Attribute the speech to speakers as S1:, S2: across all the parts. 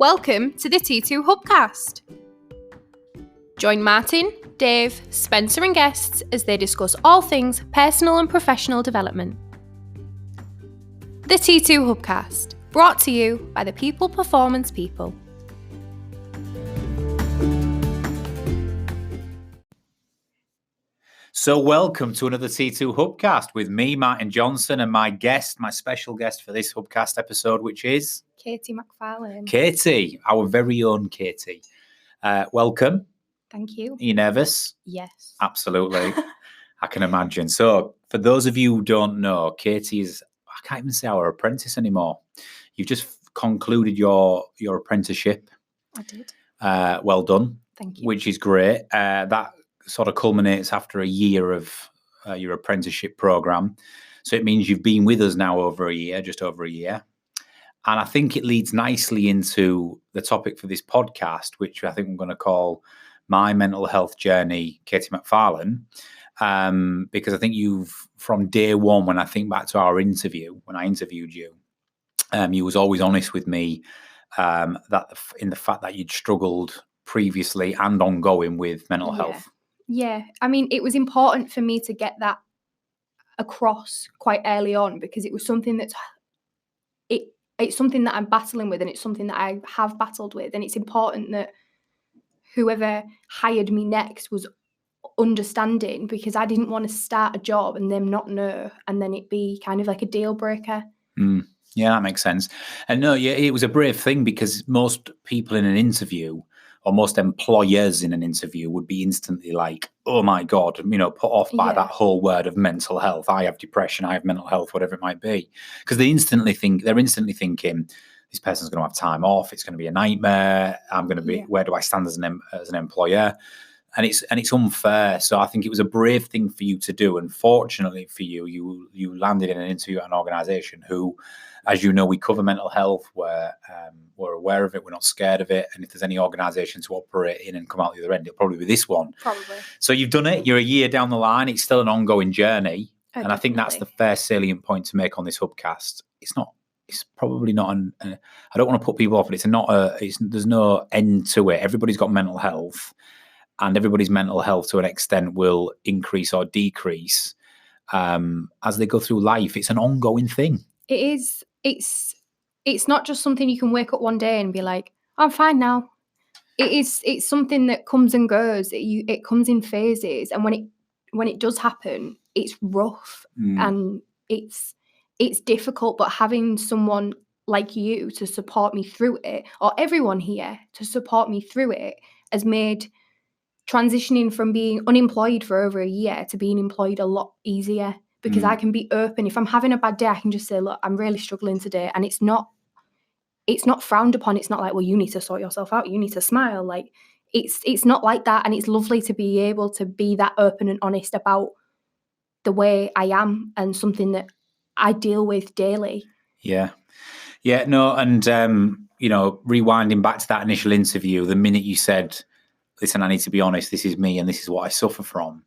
S1: Welcome to the T2 Hubcast. Join Martin, Dave, Spencer and guests as they discuss all things personal and professional development. The T2 Hubcast, brought to you by the People Performance People.
S2: So welcome to another T2 Hubcast with me, Martin Johnson, and my special guest for this Hubcast episode, which is...
S1: Katie Macfarlane.
S2: Katie, our very own Katie. Welcome.
S1: Thank you.
S2: Are you nervous?
S1: Yes.
S2: Absolutely. I can imagine. So for those of you who don't know, Katie is, I can't even say our apprentice anymore. You've just concluded your apprenticeship.
S1: I did.
S2: Well done.
S1: Thank you.
S2: Which is great. That sort of culminates after a year of your apprenticeship program. So it means you've been with us now just over a year. And I think it leads nicely into the topic for this podcast, which I think I'm going to call My Mental Health Journey, Katie Macfarlane, because I think from day one, when I think back to our interview, when I interviewed you, you was always honest with me that in the fact that you'd struggled previously and ongoing with mental health.
S1: Yeah, I mean, it was important for me to get that across quite early on because it was something it's something that I'm battling with, and it's something that I have battled with, and it's important that whoever hired me next was understanding, because I didn't want to start a job and them not know, and then it be kind of like a deal breaker.
S2: Yeah, that makes sense. And no, yeah, it was a brave thing, because most people in an interview, or most employers in an interview, would be instantly like, oh my God, put off by that whole word of mental health. I have depression, I have mental health, whatever it might be. Because they're instantly thinking, this person's going to have time off. It's going to be a nightmare. I'm going to be, where do I stand as an employer? And it's unfair. So I think it was a brave thing for you to do. And fortunately for you, you landed in an interview at an organisation who, as you know, we cover mental health. We're aware of it. We're not scared of it. And if there's any organisation to operate in and come out the other end, it'll probably be this one.
S1: Probably.
S2: So you've done it. You're a year down the line. It's still an ongoing journey. And
S1: Definitely.
S2: I think that's the first salient point to make on this Hubcast. It's probably not I don't want to put people off, but there's no end to it. Everybody's got mental health, and everybody's mental health to an extent will increase or decrease as they go through life. It's an ongoing thing.
S1: It is. It's not just something you can wake up one day and be like, I'm fine now. It's something that comes and goes. It comes in phases, and when it does happen, it's rough and it's difficult. But having someone like you to support me through it, or everyone here to support me through it, has made transitioning from being unemployed for over a year to being employed a lot easier, because I can be open. If I'm having a bad day, I can just say, look, I'm really struggling today. And it's not frowned upon. It's not like, well, you need to sort yourself out. You need to smile. Like it's not like that. And it's lovely to be able to be that open and honest about the way I am and something that I deal with daily.
S2: Yeah. Yeah, no. And, rewinding back to that initial interview, the minute you said, listen, I need to be honest, this is me and this is what I suffer from,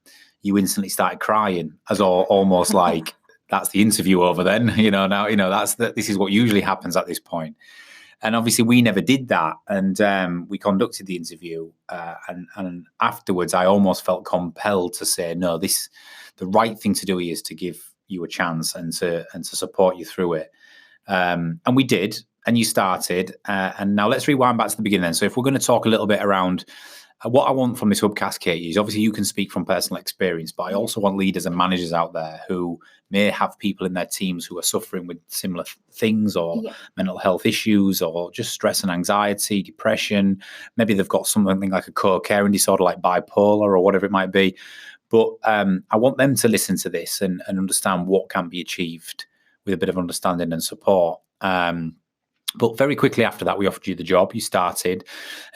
S2: you instantly started crying, as almost like that's the interview over then. This is what usually happens at this point. And obviously we never did that. And we conducted the interview. And afterwards, I almost felt compelled to say, no, the right thing to do is to give you a chance and to support you through it. And we did, and you started. And now let's rewind back to the beginning then. So if we're going to talk a little bit around what I want from this Hubcast, Katie, is obviously you can speak from personal experience, but I also want leaders and managers out there who may have people in their teams who are suffering with similar things, or mental health issues, or just stress and anxiety, depression. Maybe they've got something like a co-caring disorder, like bipolar or whatever it might be. But I want them to listen to this and understand what can be achieved with a bit of understanding and support. But very quickly after that, we offered you the job. You started.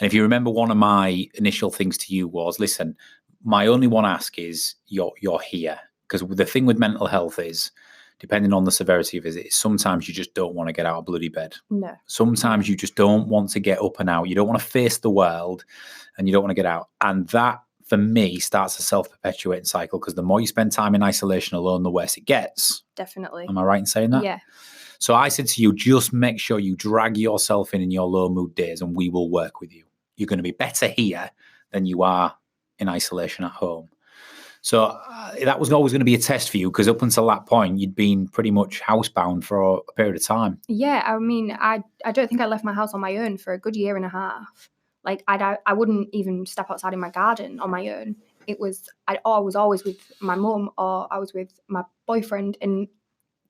S2: And if you remember, one of my initial things to you was, listen, my only one ask is you're here. Because the thing with mental health is, depending on the severity of it, sometimes you just don't want to get out of bloody bed.
S1: No.
S2: Sometimes you just don't want to get up and out. You don't want to face the world, and you don't want to get out. And that, for me, starts a self-perpetuating cycle, because the more you spend time in isolation alone, the worse it gets.
S1: Definitely.
S2: Am I right in saying that?
S1: Yeah.
S2: So I said to you, just make sure you drag yourself in your low mood days and we will work with you. You're going to be better here than you are in isolation at home. So that was always going to be a test for you, because up until that point, you'd been pretty much housebound for a period of time.
S1: Yeah, I mean, I don't think I left my house on my own for a good year and a half. Like, I wouldn't even step outside in my garden on my own. I was always with my mum, or I was with my boyfriend. And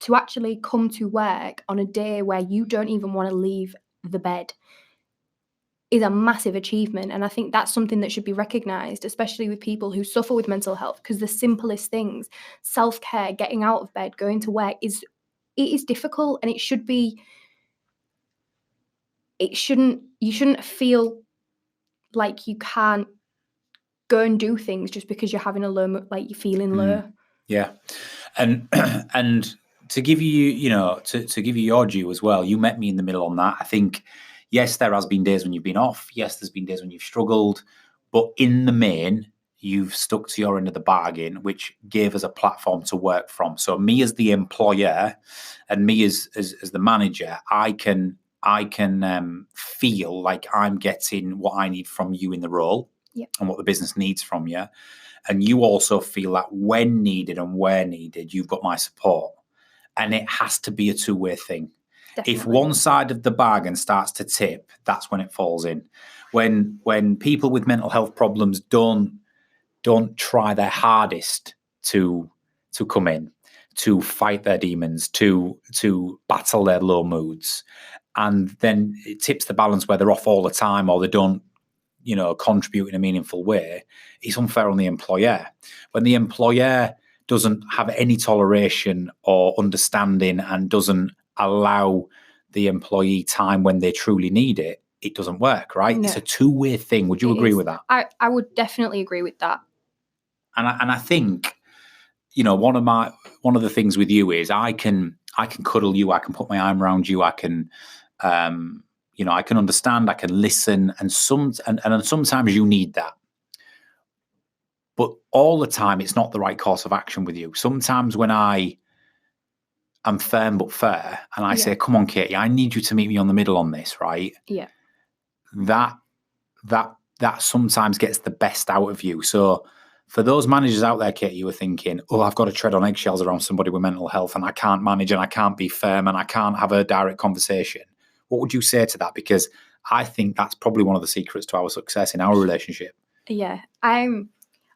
S1: to actually come to work on a day where you don't even want to leave the bed is a massive achievement. And I think that's something that should be recognised, especially with people who suffer with mental health, because the simplest things, self-care, getting out of bed, going to work, it is difficult, and you shouldn't feel like you can't go and do things just because you're having a low, like you're feeling low.
S2: Yeah. And to give you, to give you your due as well, you met me in the middle on that. I think, yes, there has been days when you've been off. Yes, there's been days when you've struggled. But in the main, you've stuck to your end of the bargain, which gave us a platform to work from. So me as the employer and me as the manager, I can feel like I'm getting what I need from you in the role.
S1: Yep.
S2: And what the business needs from you. And you also feel that when needed and where needed, you've got my support. And it has to be a two-way thing.
S1: Definitely.
S2: If one side of the bargain starts to tip, that's when it falls in. When people with mental health problems don't try their hardest to come in, to fight their demons, to battle their low moods, and then it tips the balance where they're off all the time or they don't contribute in a meaningful way, it's unfair on the employer. When the employer doesn't have any toleration or understanding and doesn't allow the employee time when they truly need it, it doesn't work, right?
S1: No.
S2: It's a two-way thing. Would you agree with that?
S1: I would definitely agree with that.
S2: And I think, one of the things with you is I can cuddle you, I can put my arm around you, I can I can understand, I can listen, and sometimes you need that. But all the time, it's not the right course of action with you. Sometimes when I am firm but fair, and I say, "Come on, Katie, I need you to meet me on the middle on this," right?
S1: Yeah.
S2: That sometimes gets the best out of you. So for those managers out there, Katie, you are thinking, "Oh, I've got to tread on eggshells around somebody with mental health, and I can't manage, and I can't be firm, and I can't have a direct conversation." What would you say to that? Because I think that's probably one of the secrets to our success in our relationship.
S1: Yeah,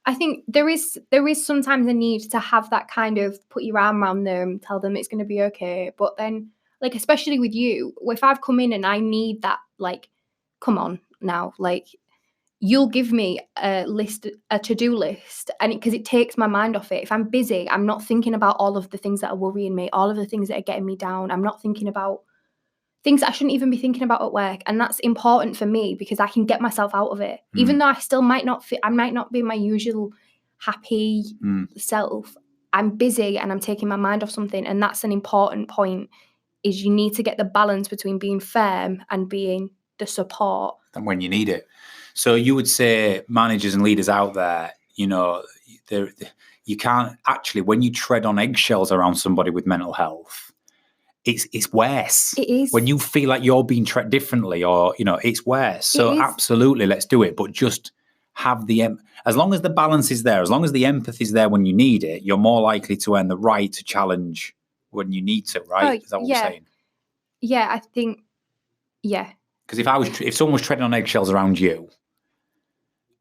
S1: I think there is sometimes a need to have that kind of put your arm around them, tell them it's going to be okay. But then, like, especially with you, if I've come in and I need that, like, come on now, like, you'll give me a to-do list, and because it takes my mind off it. If I'm busy, I'm not thinking about all of the things that are worrying me, all of the things that are getting me down. I'm not thinking about things that I shouldn't even be thinking about at work. And that's important for me because I can get myself out of it. Even though I still might not be my usual happy self. I'm busy and I'm taking my mind off something. And that's an important point, is you need to get the balance between being firm and being the support.
S2: And when you need it. So you would say managers and leaders out there, you can't actually, when you tread on eggshells around somebody with mental health, it's worse.
S1: It is.
S2: When you feel like you're being treated differently, or it's worse. So absolutely, let's do it. But just have as long as the balance is there, as long as the empathy is there when you need it, you're more likely to earn the right to challenge when you need to. Right? Is that what we're saying?
S1: Yeah, I think. Yeah.
S2: Because if someone was treading on eggshells around you,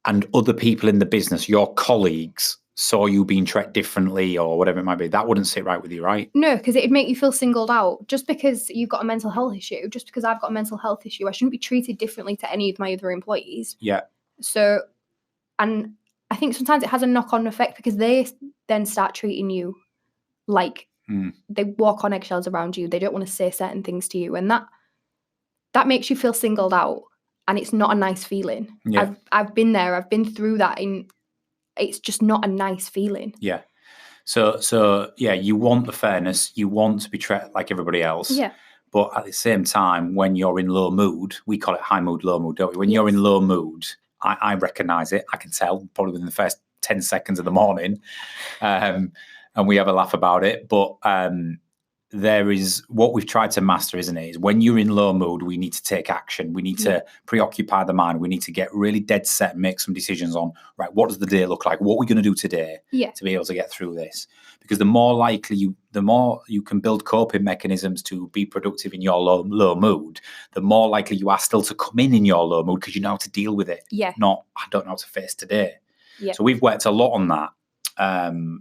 S2: and other people in the business, your colleagues, saw you being treated differently or whatever it might be, that wouldn't sit right with you, right?
S1: No, because it'd make you feel singled out. Just because you've got a mental health issue, just because I've got a mental health issue, I shouldn't be treated differently to any of my other employees.
S2: Yeah.
S1: So, and I think sometimes it has a knock-on effect because they then start treating you like they walk on eggshells around you. They don't want to say certain things to you. And that makes you feel singled out. And it's not a nice feeling.
S2: Yeah.
S1: I've been there. I've been through that. It's just not a nice feeling.
S2: Yeah. So yeah, you want the fairness. You want to be treated like everybody else.
S1: Yeah.
S2: But at the same time, when you're in low mood, we call it high mood, low mood, don't we? When you're in low mood, I recognize it. I can tell probably within the first 10 seconds of the morning. And we have a laugh about it. But there is what we've tried to master, isn't it? Is when you're in low mood, we need to take action. We need to preoccupy the mind. We need to get really dead set and make some decisions on, right, what does the day look like? What are we going to do today to be able to get through this? Because the more you can build coping mechanisms to be productive in your low mood, the more likely you are still to come in your low mood because you know how to deal with it.
S1: Yeah.
S2: Not, I don't know how to face today.
S1: Yeah.
S2: So we've worked a lot on that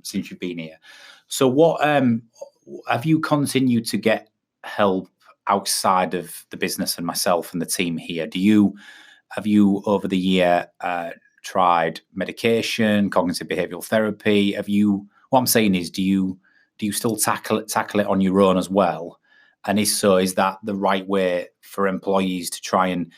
S2: since you've been here. So what have you continued to get help outside of the business and myself and the team here? Have you over the year tried medication, cognitive behavioral therapy? What I'm saying is, do you still tackle it on your own as well? And if so, is that the right way for employees to try and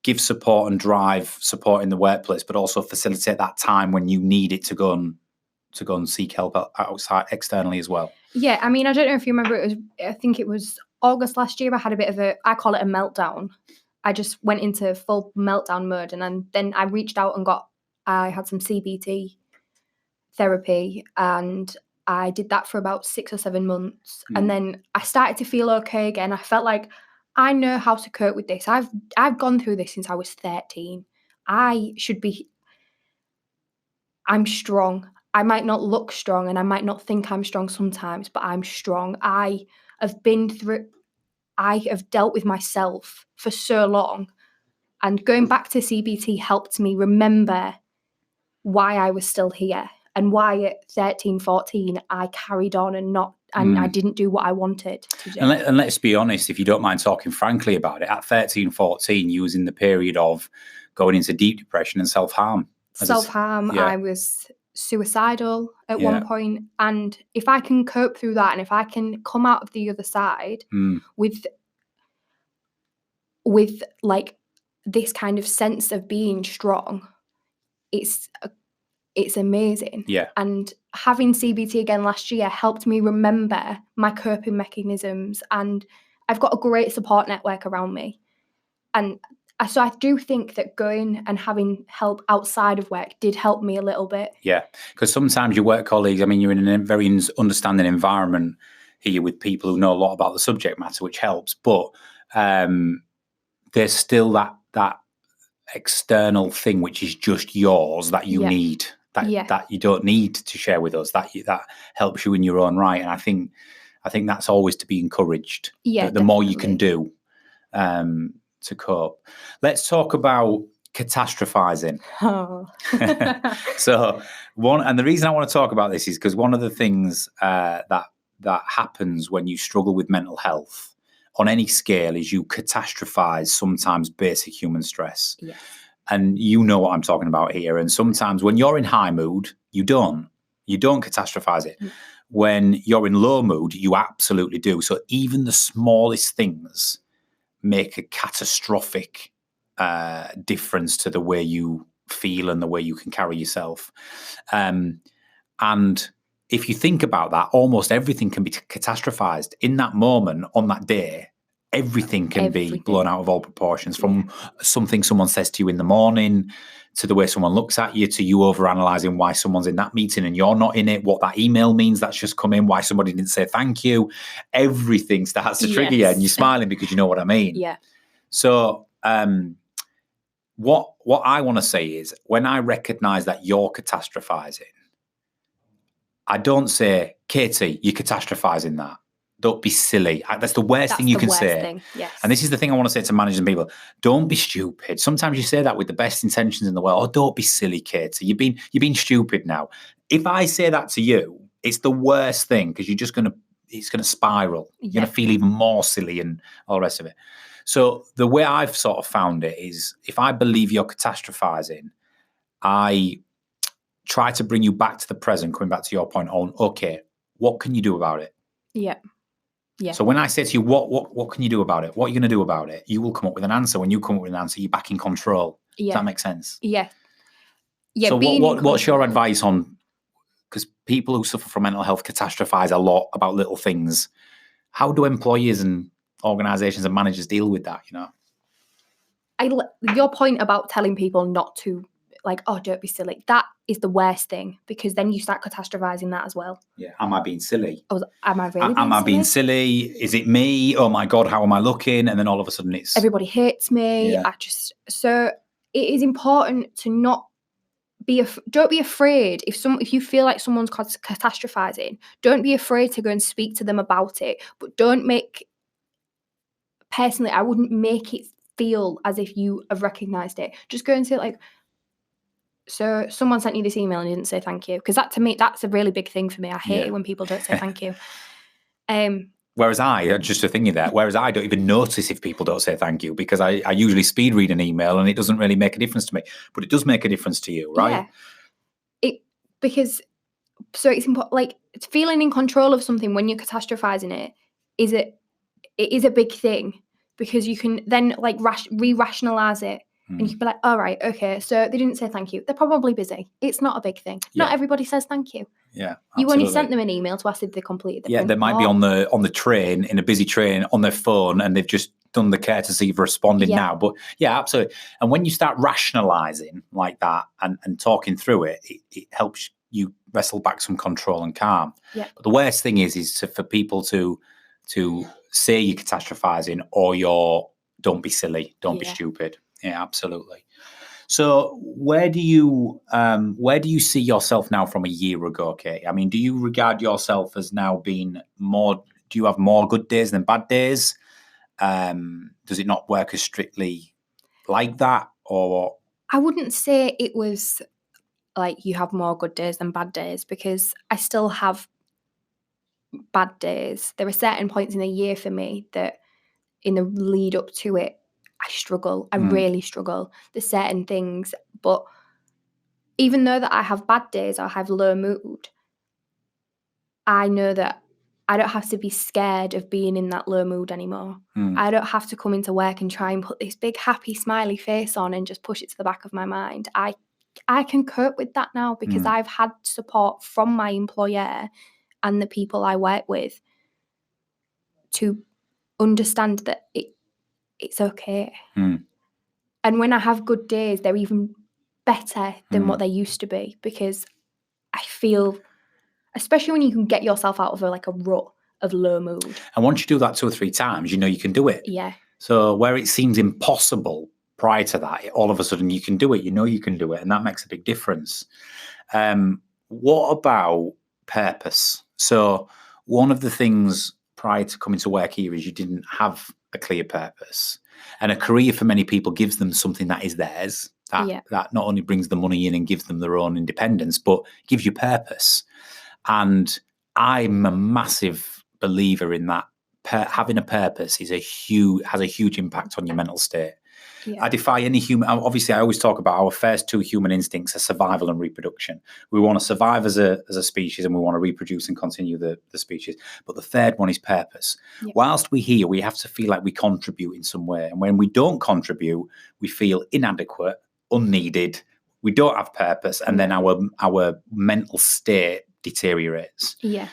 S2: give support and drive support in the workplace, but also facilitate that time when you need it to go and seek help outside externally as well?
S1: Yeah, I mean, I don't know if you remember, I think it was August last year, I had a bit of I call it a meltdown. I just went into full meltdown mode, and then I reached out and I had some CBT therapy, and I did that for about 6 or 7 months. And then I started to feel okay again. I felt like I know how to cope with this. I've gone through this since I was 13. I'm strong. I might not look strong and I might not think I'm strong sometimes, but I'm strong. I have dealt with myself for so long, and going back to CBT helped me remember why I was still here and why at 13, 14 I carried on and I didn't do what I wanted to do.
S2: And let's be honest, if you don't mind talking frankly about it, at 13, 14, you was in the period of going into deep depression and self-harm.
S1: I was suicidal at one point, and if I can cope through that and if I can come out of the other side with like this kind of sense of being strong, it's amazing.
S2: Yeah.
S1: And having CBT again last year helped me remember my coping mechanisms, and I've got a great support network around me. And so I do think that going and having help outside of work did help me a little bit.
S2: Yeah, because sometimes your work colleagues, I mean, you're in a very understanding environment here with people who know a lot about the subject matter, which helps. But there's still that external thing which is just yours that you need, that you don't need to share with us, that helps you in your own right. And I think that's always to be encouraged.
S1: Yeah,
S2: the more you can do to cope. Let's talk about catastrophizing.
S1: Oh.
S2: So and the reason I want to talk about this is because one of the things that happens when you struggle with mental health on any scale is you catastrophize sometimes basic human stress.
S1: Yes.
S2: And you know what I'm talking about here. And sometimes when you're in high mood, you don't catastrophize it. When you're in low mood, you absolutely do. So even the smallest things make a catastrophic difference to the way you feel and the way you can carry yourself. And if you think about that, almost everything can be catastrophized in that moment on that day. Everything can be blown out of all proportions, from something someone says to you in the morning, to the way someone looks at you, to you overanalyzing why someone's in that meeting and you're not in it, what that email means that's just come in, why somebody didn't say thank you. Everything starts to trigger you, and you're smiling because you know what I mean.
S1: Yeah.
S2: So what I want to say is, when I recognize that you're catastrophizing, I don't say, Katie, you're catastrophizing that. Don't be silly. That's the worst thing you can say.
S1: Yes.
S2: And this is the thing I want to say to managers and people. Don't be stupid. Sometimes you say that with the best intentions in the world. Oh, don't be silly, Katie. You've been stupid now. If I say that to you, it's the worst thing, because it's going to spiral. You're going to feel even more silly and all the rest of it. So the way I've sort of found it is, if I believe you're catastrophizing, I try to bring you back to the present, coming back to your point on, okay, what can you do about it?
S1: Yeah. Yeah.
S2: So when I say to you, what can you do about it? What are you going to do about it? You will come up with an answer. When you come up with an answer, you're back in control.
S1: Yeah.
S2: Does that make sense?
S1: Yeah. Yeah.
S2: So what's your advice on, because people who suffer from mental health catastrophize a lot about little things. How do employers and organizations and managers deal with that, you know?
S1: Your point about telling people not to like, oh, don't be silly. That is the worst thing, because then you start catastrophizing that as well.
S2: Yeah. Am I being silly?
S1: Oh, am I really
S2: Am I being silly? Is it me? Oh my God, how am I looking? And then all of a sudden it's...
S1: Everybody hates me.
S2: Yeah.
S1: So it is important to not don't be afraid if you feel like someone's catastrophizing. Don't be afraid to go and speak to them about it, but personally, I wouldn't make it feel as if you have recognized it. Just go and say, like, so someone sent you this email and you didn't say thank you, because that, to me, that's a really big thing for me. I hate it when people don't say thank you.
S2: Whereas just a thingy there, whereas I don't even notice if people don't say thank you, because I usually speed read an email and it doesn't really make a difference to me, but it does make a difference to you, right?
S1: Yeah. So it's important, like, it's feeling in control of something when you're catastrophizing it is a big thing, because you can then, like, re-rationalize it. And you can be like, all right, okay, so they didn't say thank you. They're probably busy. It's not a big thing. Yeah. Not everybody says thank you.
S2: Yeah,
S1: absolutely. You only sent them an email to ask if they completed the print
S2: they might be on the train, in a busy train, on their phone, and they've just done the courtesy of responding now. But yeah, absolutely. And when you start rationalizing like that and talking through it, it helps you wrestle back some control and calm.
S1: Yeah.
S2: But the worst thing is for people to say you're catastrophizing, or don't be silly, don't be stupid. Yeah, absolutely. So where do you see yourself now from a year ago, Kate? I mean, do you regard yourself as now being more, do you have more good days than bad days? Does it not work as strictly like that? Or
S1: I wouldn't say it was like you have more good days than bad days, because I still have bad days. There are certain points in the year for me that in the lead up to it, I struggle. I really struggle. There's certain things, but even though that I have bad days or I have low mood, I know that I don't have to be scared of being in that low mood anymore. I don't have to come into work and try and put this big happy smiley face on and just push it to the back of my mind. I can cope with that now, because I've had support from my employer and the people I work with to understand that it's okay. And when I have good days, they're even better than what they used to be, because I feel, especially when you can get yourself out of a rut of low mood.
S2: And once you do that 2 or 3 times, you know you can do it.
S1: Yeah.
S2: So where it seems impossible prior to that, all of a sudden you can do it. You know you can do it, and that makes a big difference. What about purpose? So one of the things prior to coming to work here is you didn't have a clear purpose. And a career for many people gives them something that is theirs, that not only brings the money in and gives them their own independence, but gives you purpose. And I'm a massive believer in that. Having a purpose has a huge impact on your mental state. Yeah. I defy any human. Obviously, I always talk about our first 2 human instincts are survival and reproduction. We want to survive as a species, and we want to reproduce and continue the species. But the third one is purpose. Yeah. Whilst we're here, we have to feel like we contribute in some way. And when we don't contribute, we feel inadequate, unneeded. We don't have purpose, and then our mental state deteriorates.
S1: Yeah.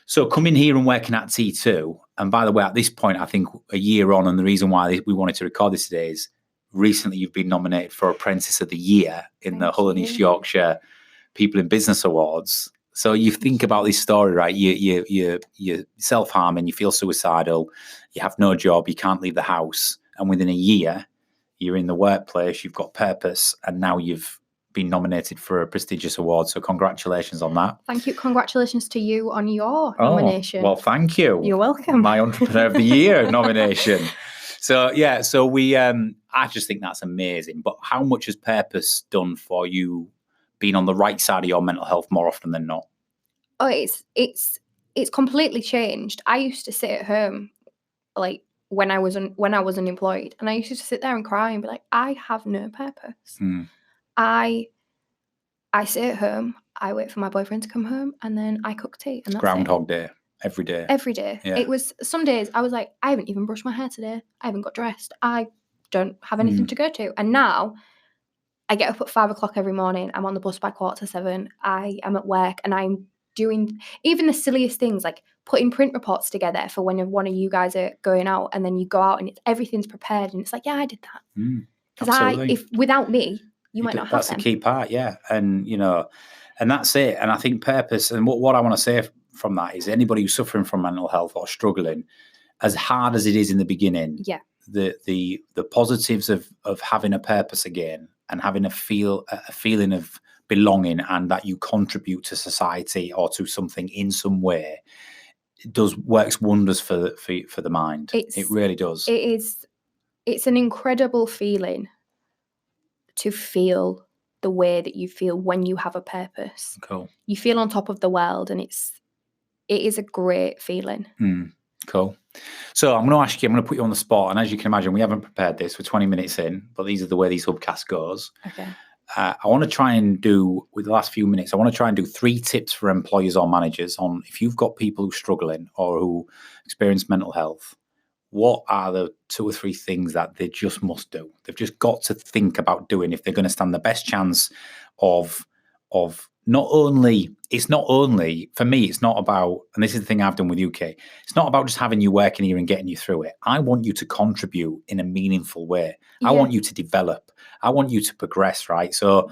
S2: So coming here and working at T2, and by the way, at this point, I think a year on, and the reason why we wanted to record this today is recently you've been nominated for Apprentice of the Year in the Hull and East Yorkshire People in Business Awards. So you think about this story, right? You self-harming, you feel suicidal, you have no job, you can't leave the house, and within a year, you're in the workplace, you've got purpose, and now you've been nominated for a prestigious award. So congratulations on that.
S1: Thank you. Congratulations to you on your nomination.
S2: Well, thank you.
S1: You're welcome.
S2: My Entrepreneur of the Year nomination. So yeah, so we I just think that's amazing. But how much has purpose done for you being on the right side of your mental health more often than not?
S1: Oh, it's completely changed. I used to sit at home, like when I was unemployed, and I used to sit there and cry and be like, I have no purpose. I sit at home, I wait for my boyfriend to come home, and then I cook tea. And that's
S2: Groundhog Day, every day.
S1: Every day.
S2: Yeah.
S1: It was, some days I was like, I haven't even brushed my hair today. I haven't got dressed. I don't have anything to go to. And now I get up at 5 o'clock every morning. I'm on the bus by 6:45. I am at work, and I'm doing even the silliest things, like putting print reports together for when one of you guys are going out, and then you go out and everything's prepared, and it's like, yeah, I did that. Because if without me, you might not have
S2: That's
S1: them.
S2: the key part, yeah. And, and that's it. And I think purpose, and what I want to say from that is anybody who's suffering from mental health or struggling, as hard as it is in the beginning,
S1: Yeah.
S2: the positives of having a purpose again and having a feeling of belonging and that you contribute to society or to something in some way works wonders for the mind. It really does.
S1: It's an incredible feeling to feel the way that you feel when you have a purpose.
S2: Cool.
S1: You feel on top of the world, and it is a great feeling.
S2: Cool. So I'm going to ask you, I'm going to put you on the spot. And as you can imagine, we haven't prepared this. We're 20 minutes in, but these are the way these hubcasts goes.
S1: Okay.
S2: I want to try and do, with the last few minutes, I want to try and do 3 tips for employers or managers on if you've got people who are struggling or who experience mental health, what are the 2 or 3 things that they just must do? They've just got to think about doing if they're going to stand the best chance of it's not only, for me, it's not about, and this is the thing I've done with UK, it's not about just having you working here and getting you through it. I want you to contribute in a meaningful way. Yeah. I want you to develop. I want you to progress, right? So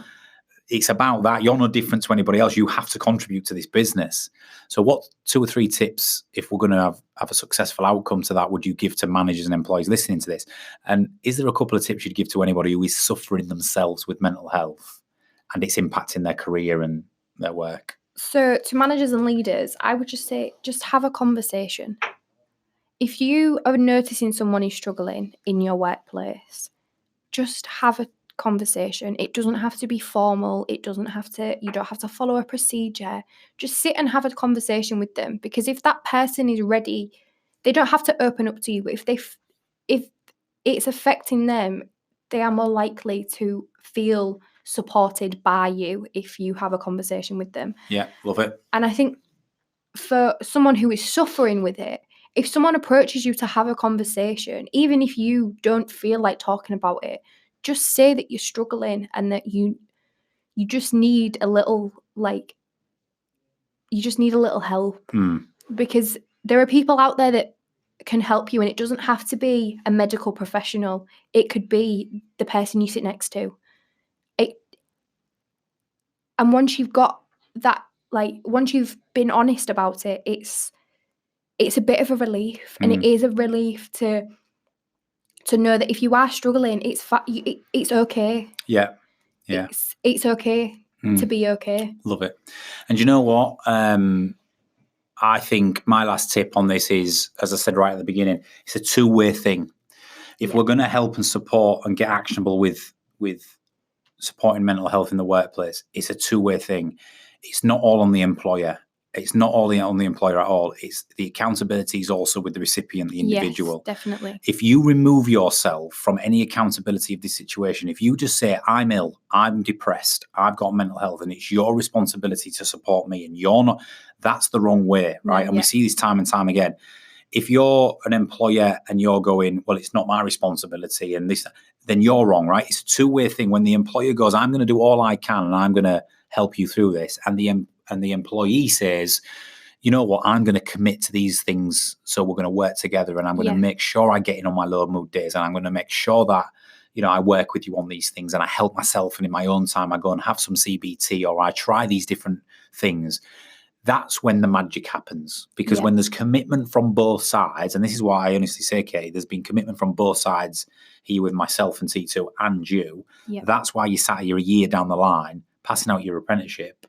S2: it's about that. You're no different to anybody else. You have to contribute to this business. So what 2 or 3 tips, if we're going to have a successful outcome to that, would you give to managers and employees listening to this? And is there a couple of tips you'd give to anybody who is suffering themselves with mental health and it's impacting their career and their work?
S1: So to managers and leaders, I would just say, just have a conversation. If you are noticing someone who's struggling in your workplace, just have a conversation. It doesn't have to be formal. You don't have to follow a procedure. Just sit and have a conversation with them, because if that person is ready, they don't have to open up to you. But if it's affecting them, they are more likely to feel supported by you if you have a conversation with them.
S2: Yeah, love it.
S1: And I think for someone who is suffering with it, if someone approaches you to have a conversation, even if you don't feel like talking about it, just say that you're struggling and that you just need a little, help. Because there are people out there that can help you, and it doesn't have to be a medical professional. It could be the person you sit next to. And once you've got that, once you've been honest about it, it's a bit of a relief. And it is a relief to know that if you are struggling, it's okay.
S2: Yeah.
S1: It's okay to be okay.
S2: Love it. And you know what? I think my last tip on this is, as I said right at the beginning, it's a 2-way thing. If we're going to help and support and get actionable with supporting mental health in the workplace, it's a 2-way thing. It's not all on the employer. It's not all on the employer at all. It's the accountability is also with the recipient, the individual.
S1: Yes, definitely.
S2: If you remove yourself from any accountability of this situation, if you just say, I'm ill, I'm depressed, I've got mental health, and it's your responsibility to support me, and you're not, that's the wrong way, right? And we see this time and time again. If you're an employer and you're going, well, it's not my responsibility, and this, then you're wrong, right? It's a 2-way thing. When the employer goes, I'm going to do all I can and I'm going to help you through this, and the employee says, you know what, I'm going to commit to these things, so we're going to work together, and I'm going to make sure I get in on my low mood days, and I'm going to make sure that, I work with you on these things, and I help myself, and in my own time I go and have some CBT, or I try these different things. That's when the magic happens, because when there's commitment from both sides, and this is why I honestly say, Katie, there's been commitment from both sides here with myself and T2 and you. That's why you sat here a year down the line, passing out your apprenticeship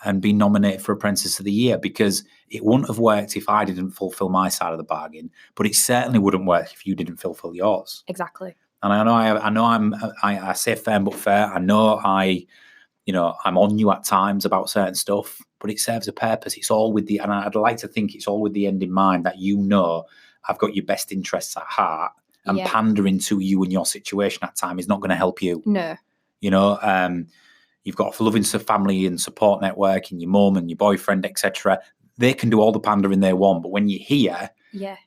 S2: and being nominated for Apprentice of the Year, because it wouldn't have worked if I didn't fulfill my side of the bargain, but it certainly wouldn't work if you didn't fulfill yours.
S1: Exactly.
S2: And I know I say firm but fair. I know I'm on you at times about certain stuff, but it serves a purpose. It's all with and I'd like to think it's all with the end in mind, that I've got your best interests at heart, and pandering to you and your situation at time is not going to help you.
S1: No.
S2: You've got a loving family and support network, and your mum and your boyfriend, etc. They can do all the pandering they want, but when you're here,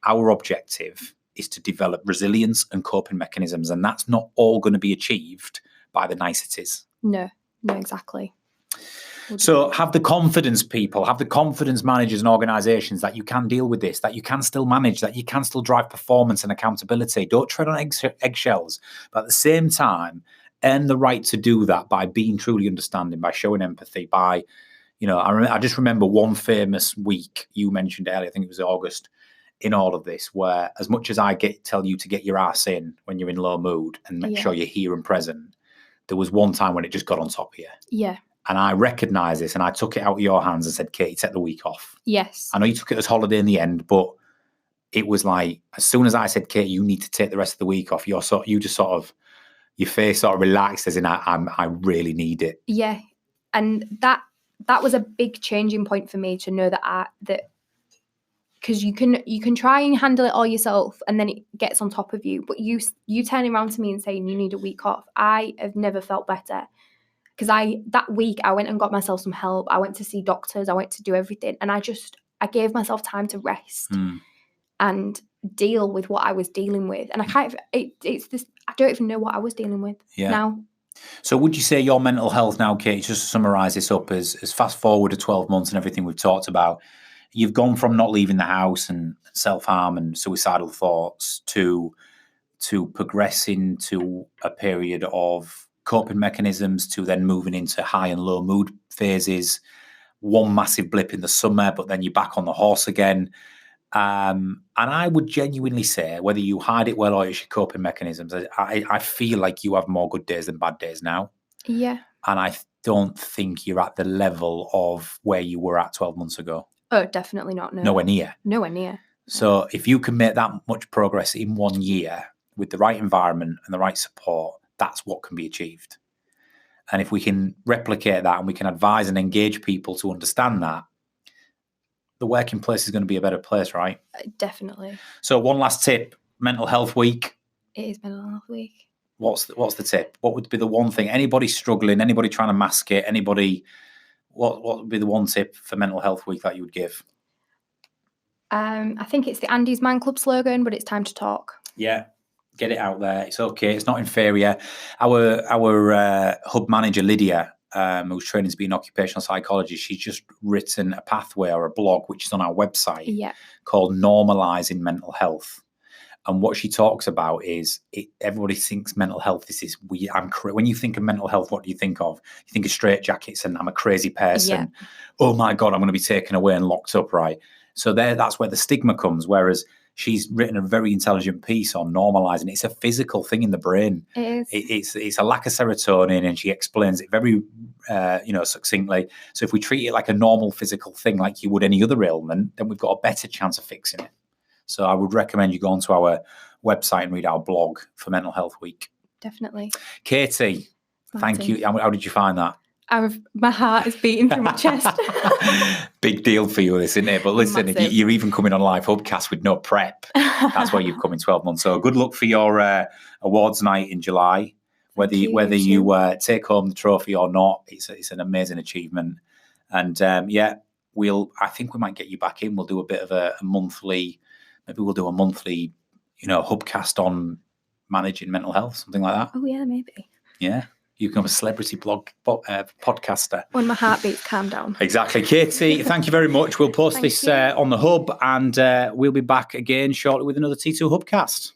S2: our objective is to develop resilience and coping mechanisms, and that's not all going to be achieved by the niceties.
S1: No, exactly.
S2: So have the confidence, people, have the confidence, managers and organisations, that you can deal with this, that you can still manage, that you can still drive performance and accountability. Don't tread on eggshells. But at the same time, earn the right to do that by being truly understanding, by showing empathy, by, I just remember one famous week you mentioned earlier, I think it was August, in all of this, where as much as I tell you to get your ass in when you're in low mood and make sure you're here and present, there was one time when it just got on top of you.
S1: Yeah.
S2: And I recognised this and I took it out of your hands and said, Katie, take the week off.
S1: Yes.
S2: I know you took it as holiday in the end, but it was like, as soon as I said, Katie, you need to take the rest of the week off, your face sort of relaxed as in, I really need it.
S1: Yeah. And that was a big changing point for me to know that because you can try and handle it all yourself and then it gets on top of you. But you turning around to me and saying you need a week off, I have never felt better. Because that week I went and got myself some help. I went to see doctors. I went to do everything. And I gave myself time to rest and deal with what I was dealing with. And it's this, I don't even know what I was dealing with now.
S2: So would you say your mental health now, Kate, just to summarise this up, as fast forward to 12 months and everything we've talked about, you've gone from not leaving the house and self-harm and suicidal thoughts to progressing to a period of coping mechanisms, to then moving into high and low mood phases, one massive blip in the summer, but then you're back on the horse again. And I would genuinely say, whether you hide it well or it's your coping mechanisms, I feel like you have more good days than bad days now.
S1: Yeah.
S2: And I don't think you're at the level of where you were at 12 months ago.
S1: Oh, definitely not. No.
S2: Nowhere near.
S1: Nowhere near.
S2: So if you can make that much progress in 1 year with the right environment and the right support, that's what can be achieved. And if we can replicate that and we can advise and engage people to understand that, the working place is going to be a better place, right?
S1: Definitely.
S2: So one last tip, Mental Health Week.
S1: It is Mental Health Week.
S2: What's the tip? What would be the one thing? Anybody struggling, anybody trying to mask it, what would be the one tip for Mental Health Week that you would give?
S1: I think it's the Andy's Man Club slogan, but it's time to talk.
S2: Yeah. Get it out there. It's okay. It's not inferior. Our hub manager, Lydia, who's training to be an occupational psychologist, she's just written a pathway or a blog, which is on our website, called Normalising Mental Health. And what she talks about is everybody thinks mental health. When you think of mental health, what do you think of? You think of straitjackets and I'm a crazy person. Yeah. Oh my God, I'm going to be taken away and locked up, right? So that's where the stigma comes. Whereas she's written a very intelligent piece on normalising. It's a physical thing in the brain.
S1: It is.
S2: It's a lack of serotonin, and she explains it very, succinctly. So if we treat it like a normal physical thing, like you would any other ailment, then we've got a better chance of fixing it. So I would recommend you go onto our website and read our blog for Mental Health Week.
S1: Definitely.
S2: Katie, thank you. How did you find that?
S1: My heart is beating through my chest.
S2: Big deal for you, this, isn't it? But listen, you're even coming on live hubcast with no prep. That's why you've come in 12 months. So good luck for your awards night in July. Whether you take home the trophy or not, it's an amazing achievement. And I think we might get you back in. We'll do a bit of a monthly, maybe we'll do a monthly, hubcast on managing mental health, something like that.
S1: Oh yeah, maybe.
S2: Yeah. You become a celebrity podcaster.
S1: When my heart beats, calm down.
S2: Exactly. Katie, thank you very much. We'll post this on the hub, and we'll be back again shortly with another T2 Hubcast.